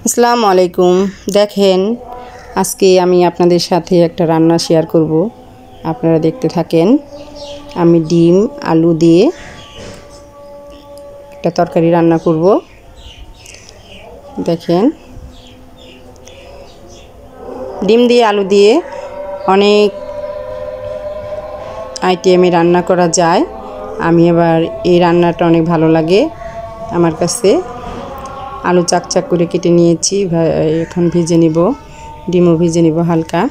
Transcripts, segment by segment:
আসসালামু আলাইকুম। দেখেন আজকে আমি আপনাদের সাথে একটা রান্না শেয়ার করব, আপনারা দেখতে থাকেন। আমি ডিম আলু দিয়ে একটা তরকারি রান্না করব। দেখেন ডিম দিয়ে আলু দিয়ে অনেক আইটেমে রান্না করা যায়। আমি এবার এই রান্নাটা অনেক ভালো লাগে আমার কাছে। আলু চাকচাক করে কেটে নিয়েছি, এখন ভেজে নিব, ডিমও ভেজে নিব হালকা,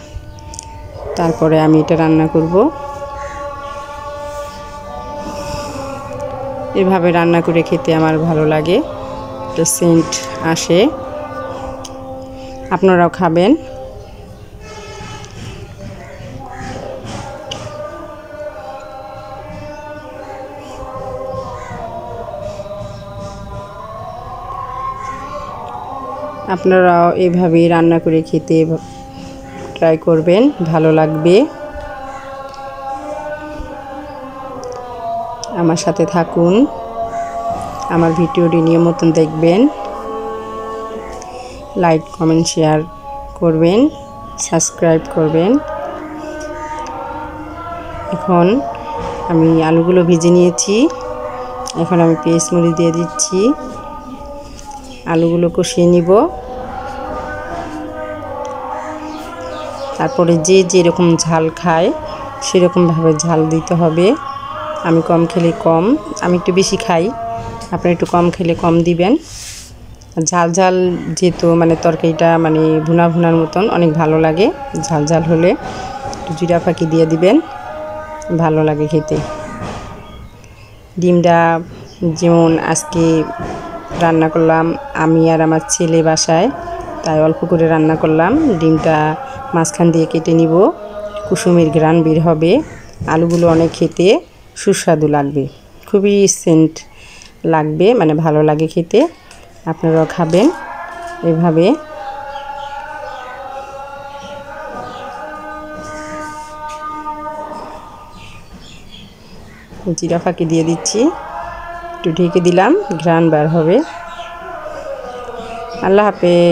তারপরে আমি এটা রান্না করব। এভাবে রান্না করে খেতে আমার ভালো লাগে, একটা সেন্ট আসে। আপনারাও খাবেন। আপনারাও এভাবে রান্না করে খেতে ট্রাই করবেন, ভালো লাগবে। আমার সাথে থাকুন, আমার ভিডিওটি নিয়মিত দেখবেন, লাইক কমেন্ট শেয়ার করবেন, সাবস্ক্রাইব করবেন। এখন আমি আলুগুলো ভেজে নিয়েছি, এখন আমি পেঁয়াজ মরিচ দিয়ে দিচ্ছি, আলুগুলো কষিয়ে নিব। তারপরে যে যেরকম ঝাল খায় সেরকমভাবে ঝাল দিতে হবে। আমি কম খেলে কম, আমি একটু বেশি খাই, আপনারা একটু কম খেলে কম দিবেন। ঝাল ঝাল যেহেতু তরকারিটা ভুনা ভুনার মতন অনেক ভালো লাগে, ঝাল ঝাল হলে একটু জিরা ফাঁকি দিয়ে দিবেন, ভালো লাগে খেতে। ডিমটা যেমন আজকে রান্না করলাম আমি আর আমার ছেলে বাসায়, তাই অল্প করে রান্না করলাম। ডিমটা মাঝখান দিয়ে কেটে নিব, কুসুমের ঘ্রাণ বের হবে। আলুগুলো অনেক খেতে সুস্বাদু লাগবে, খুবই সেন্ট লাগবে, ভালো লাগে খেতে। আপনারাও খাবেন এভাবে। জিরা ফাঁকি দিয়ে দিচ্ছি, একটু ঢেকে দিলাম, ঘ্রাণ বার হবে। আল্লাহ হাফেজ।